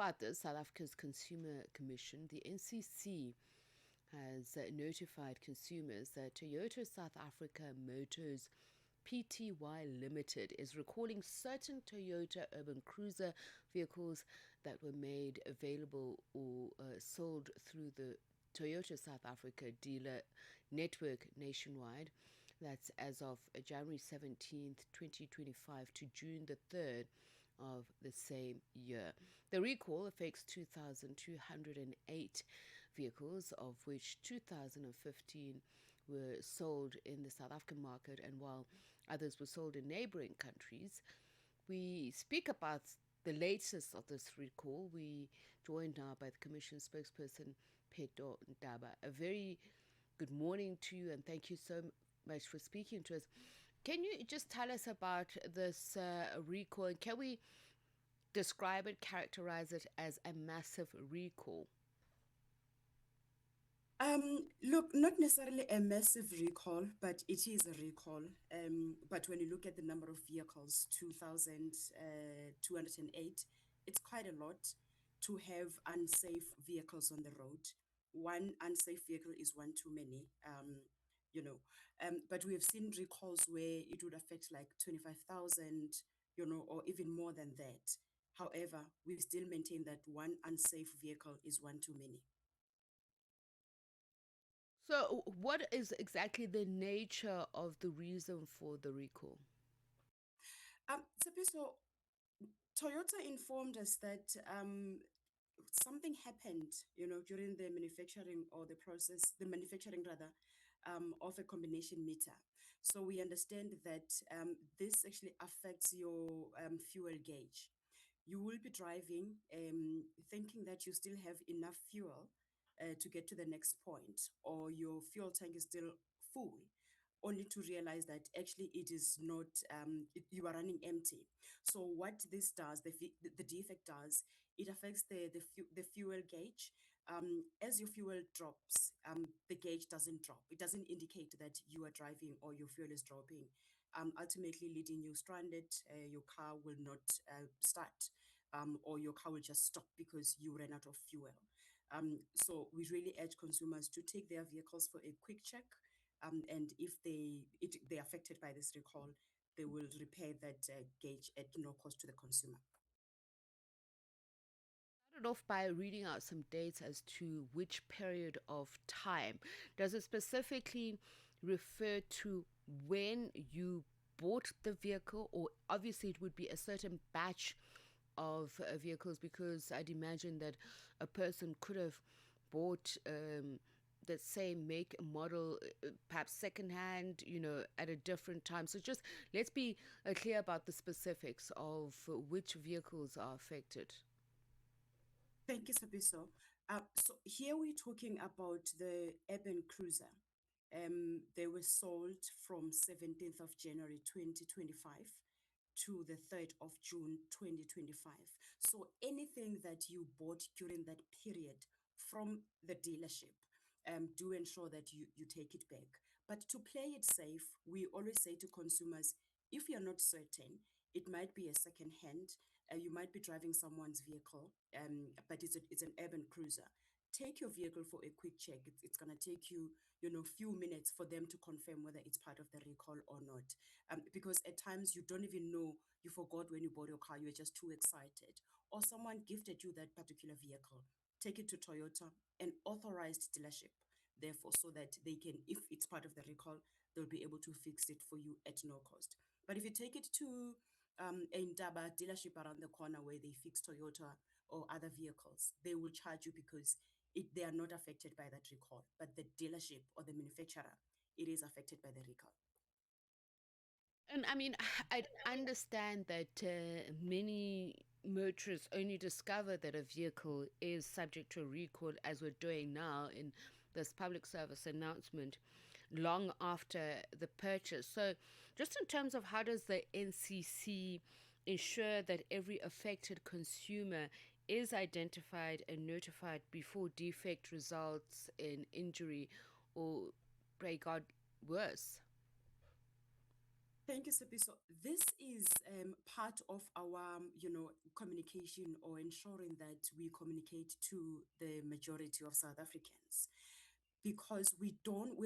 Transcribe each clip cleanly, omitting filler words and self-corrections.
about this, South Africa's Consumer Commission, the NCC, has notified consumers that Toyota South Africa Motors Pty Limited is recalling certain Toyota urban cruiser vehicles that were made available or sold through the Toyota South Africa dealer network nationwide. That's as of January 17th, 2025 to June the 3rd of the same year. The recall affects 2,208 vehicles, of which 2,015 were sold in the South African market, and while others were sold in neighbouring countries. We speak about the latest of this recall. We joined now by the Commission spokesperson, Pheto Ntaba. A very good morning to you, and thank you so much for speaking to us. Can you just tell us about this recall, and can we describe it, characterize it as a massive recall? Look, not necessarily a massive recall, but it is a recall. But when you look at the number of vehicles, 2,208, it's quite a lot to have unsafe vehicles on the road. One unsafe vehicle is one too many, you know. But we have seen recalls where it would affect like 25,000, or even more than that. However, we still maintain that one unsafe vehicle is one too many. So, what is exactly the nature of the reason for the recall? So Toyota informed us that something happened, during the manufacturing or the manufacturing rather, of a combination meter. So we understand that this actually affects your fuel gauge. You will be driving, thinking that you still have enough fuel to get to the next point, or your fuel tank is still full, only to realize that actually it is not, you are running empty. So what this does, the defect does, it affects the fuel gauge. As your fuel drops, the gauge doesn't drop. It doesn't indicate that you are driving or your fuel is dropping, ultimately leading you stranded. Your car will not start, or your car will just stop because you ran out of fuel. So we really urge consumers to take their vehicles for a quick check, and if they're affected by this recall, they will repair that gauge at no cost to the consumer. Started off by reading out some dates as to which period of time. Does it specifically refer to when you bought the vehicle, or obviously it would be a certain batch of vehicles, because I'd imagine that a person could have bought the same make and model, perhaps secondhand, at a different time. So just let's be clear about the specifics of which vehicles are affected. Thank you, Sabiso. So here we're talking about the urban cruiser. They were sold from 17th of January 2025 to the 3rd of June 2025. So anything that you bought during that period from the dealership, do ensure that you take it back. But to play it safe, we always say to consumers, if you're not certain, it might be a second hand. You might be driving someone's vehicle, but it's an urban cruiser. Take your vehicle for a quick check. It's going to take you, few minutes for them to confirm whether it's part of the recall or not. Because at times you don't even know, you forgot when you bought your car, you were just too excited, or someone gifted you that particular vehicle. Take it to Toyota, an authorized dealership, therefore, so that they can, if it's part of the recall, they'll be able to fix it for you at no cost. But if you take it to a Ntaba dealership around the corner where they fix Toyota or other vehicles, they will charge you because they are not affected by that recall. But the dealership or the manufacturer, it is affected by the recall. And I mean, I understand that many motorists only discover that a vehicle is subject to a recall, as we're doing now in this public service announcement, long after the purchase. So, just in terms of how does the NCC ensure that every affected consumer is identified and notified before defect results in injury or, pray God, worse? Thank you, Sipi. So this is part of our, communication or ensuring that we communicate to the majority of South Africans, because we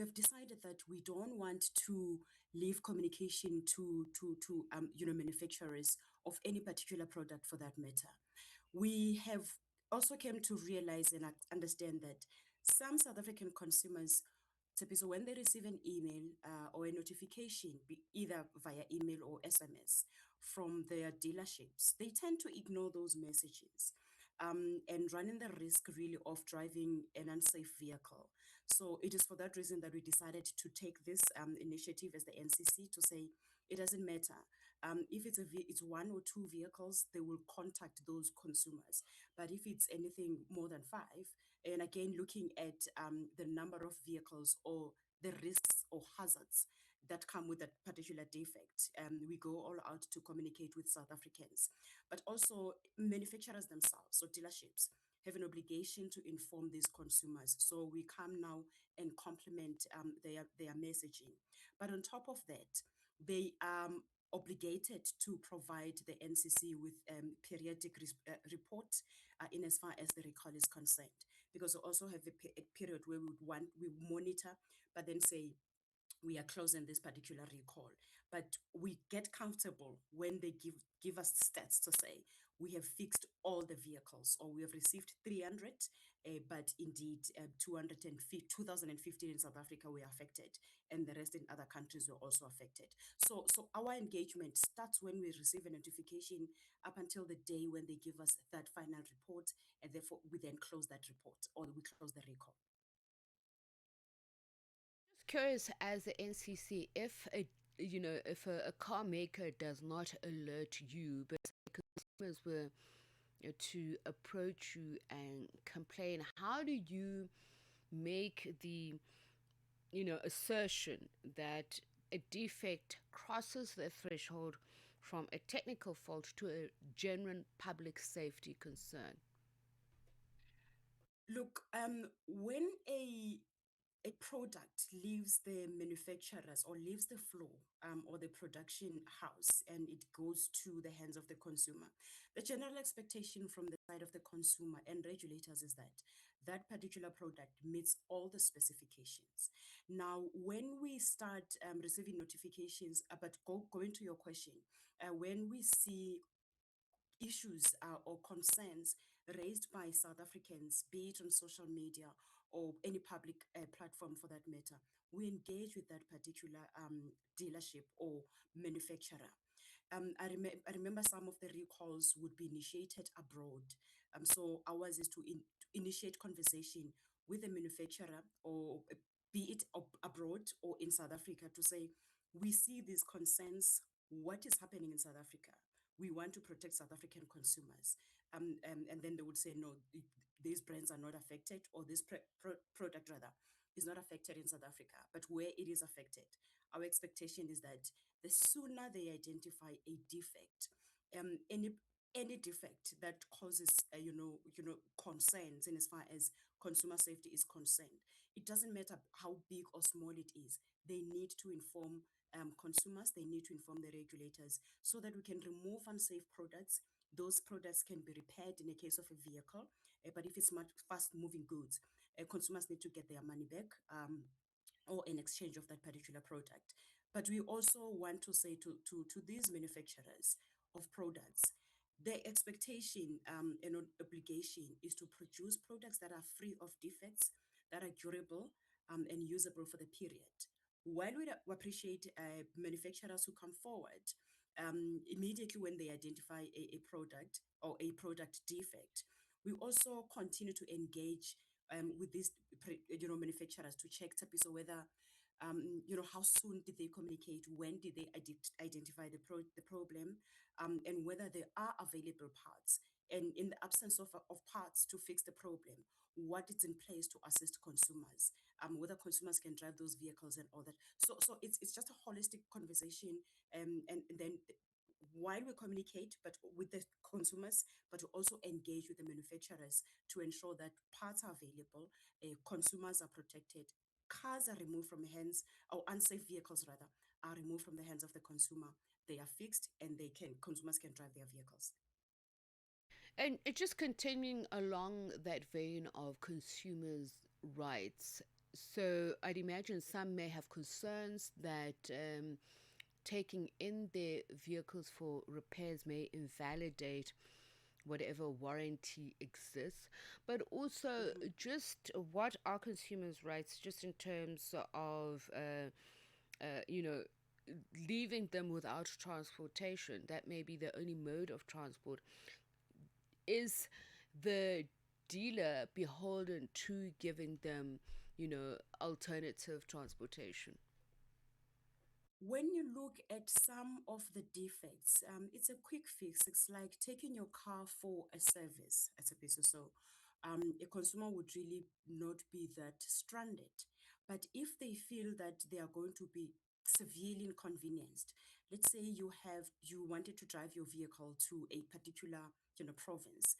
have decided that we don't want to leave communication to manufacturers of any particular product for that matter. We have also came to realize and understand that some South African consumers, so when they receive an email or a notification, either via email or SMS from their dealerships, they tend to ignore those messages and running the risk really of driving an unsafe vehicle. So it is for that reason that we decided to take this initiative as the NCC to say it doesn't matter. If it's one or two vehicles, they will contact those consumers. But if it's anything more than five, and again looking at the number of vehicles or the risks or hazards that come with that particular defect, we go all out to communicate with South Africans. But also manufacturers themselves, so dealerships, have an obligation to inform these consumers. So we come now and complement their messaging. But on top of that, they are obligated to provide the NCC with periodic report in as far as the recall is concerned, because we also have a period where we monitor, but then say we are closing this particular recall. But we get comfortable when they give us stats to say we have fixed all the vehicles, or we have received 300, but indeed 2015 in South Africa were affected, and the rest in other countries were also affected. So our engagement starts when we receive a notification up until the day when they give us that final report, and therefore we then close that report or we close the recall. Just curious, as the NCC, if a car maker does not alert you, but consumers were to approach you and complain, how do you make the assertion that a defect crosses the threshold from a technical fault to a genuine public safety concern? Look, when a product leaves the manufacturers or leaves the floor or the production house and it goes to the hands of the consumer, the general expectation from the side of the consumer and regulators is that that particular product meets all the specifications. Now, when we start receiving notifications, but going to your question, when we see issues or concerns raised by South Africans, be it on social media or any public platform for that matter, we engage with that particular dealership or manufacturer. I remember some of the recalls would be initiated abroad. So ours is to initiate conversation with the manufacturer, or be it abroad or in South Africa, to say, we see these concerns. What is happening in South Africa? We want to protect South African consumers. And then they would say, no, these brands are not affected, or this product rather is not affected in South Africa. But where it is affected, our expectation is that the sooner they identify a defect, any defect that causes concerns in as far as consumer safety is concerned, it doesn't matter how big or small it is. They need to inform consumers, they need to inform the regulators, so that we can remove unsafe products. Those products can be repaired in the case of a vehicle, but if it's much fast moving goods, consumers need to get their money back, or in exchange of that particular product. But we also want to say to these manufacturers of products, their expectation and obligation is to produce products that are free of defects, that are durable and usable for the period. While we appreciate manufacturers who come forward immediately when they identify a product or a product defect, we also continue to engage with these manufacturers to check so whether how soon did they communicate, when did they identify the problem, and whether there are available parts, and in the absence of parts to fix the problem, what is in place to assist consumers, whether consumers can drive those vehicles and all that. So it's just a holistic conversation, and then while we communicate but with the consumers, but to also engage with the manufacturers to ensure that parts are available, consumers are protected, cars are removed from hands, or unsafe vehicles rather are removed from the hands of the consumer. They are fixed, and consumers can drive their vehicles. And it just continuing along that vein of consumers' rights. So I'd imagine some may have concerns that taking in their vehicles for repairs may invalidate whatever warranty exists, but also Mhm. just what are consumers' rights, just in terms of, you know, leaving them without transportation. That may be the only mode of transport. Is the dealer beholden to giving them, alternative transportation? When you look at some of the defects, it's a quick fix. It's like taking your car for a service at a business. So a consumer would really not be that stranded. But if they feel that they are going to be severely inconvenienced, let's say you wanted to drive your vehicle to a particular province,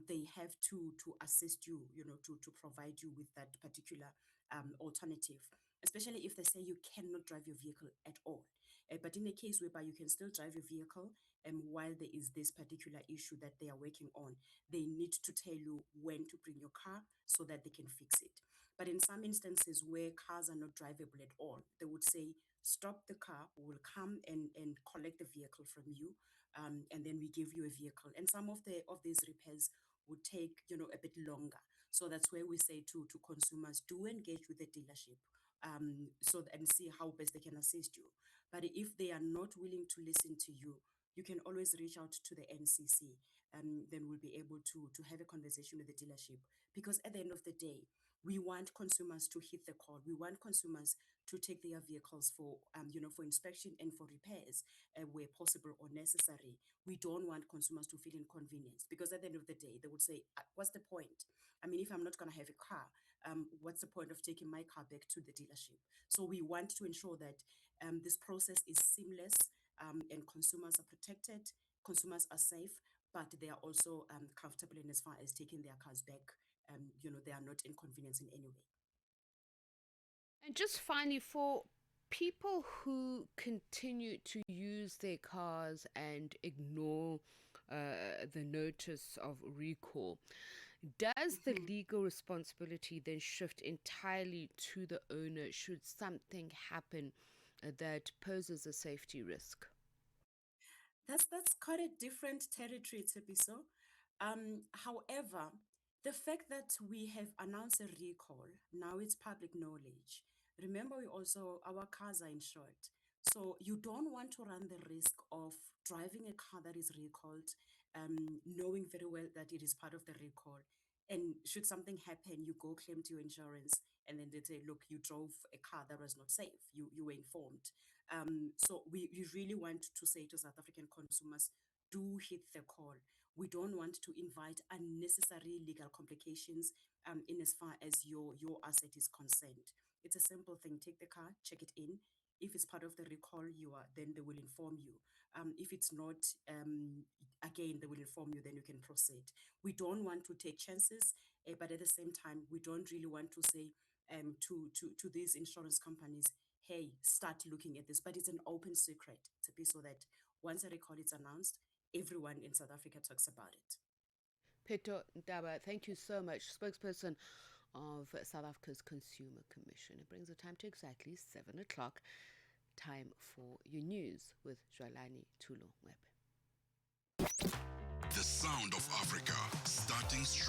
they have to assist you, to provide you with that particular alternative, especially if they say you cannot drive your vehicle at all. But in a case whereby you can still drive your vehicle, while there is this particular issue that they are working on, they need to tell you when to bring your car so that they can fix it. But in some instances where cars are not drivable at all, they would say, stop the car, we'll come and collect the vehicle from you, and then we give you a vehicle. And some of these repairs would take, a bit longer. So that's where we say to consumers, do engage with the dealership, and see how best they can assist you. But if they are not willing to listen to you, you can always reach out to the NCC, and then we'll be able to have a conversation with the dealership. Because at the end of the day, we want consumers to hit the call. We want consumers to take their vehicles for inspection and for repairs, where possible or necessary. We don't want consumers to feel inconvenienced, because at the end of the day, they would say, "What's the point? I mean, if I'm not going to have a car, what's the point of taking my car back to the dealership?" So we want to ensure that this process is seamless, and consumers are protected, consumers are safe, but they are also comfortable in as far as taking their cars back. They are not inconvenienced in any way. And just finally, for people who continue to use their cars and ignore the notice of recall, does the Mhm. legal responsibility then shift entirely to the owner should something happen that poses a safety risk? That's quite a different territory to be so. However, the fact that we have announced a recall, now it's public knowledge. Remember, we also, our cars are insured. So you don't want to run the risk of driving a car that is recalled, knowing very well that it is part of the recall. And should something happen, you go claim to your insurance, and then they say, look, you drove a car that was not safe. You were informed. So we really want to say to South African consumers, do hit the call. We don't want to invite unnecessary legal complications, in as far as your asset is concerned. It's a simple thing. Take the car, check it in. If it's part of the recall, then they will inform you. If it's not, again, they will inform you, then you can proceed. We don't want to take chances, but at the same time, we don't really want to say, to these insurance companies, hey, start looking at this. But it's an open secret, to be so that once a recall is announced, everyone in South Africa talks about it. Pheto Ntaba, thank you so much, spokesperson of South Africa's Consumer Commission. It brings the time to exactly 7 o'clock. Time for your news with Jwalani Tulo Web. The sound of Africa, starting strong.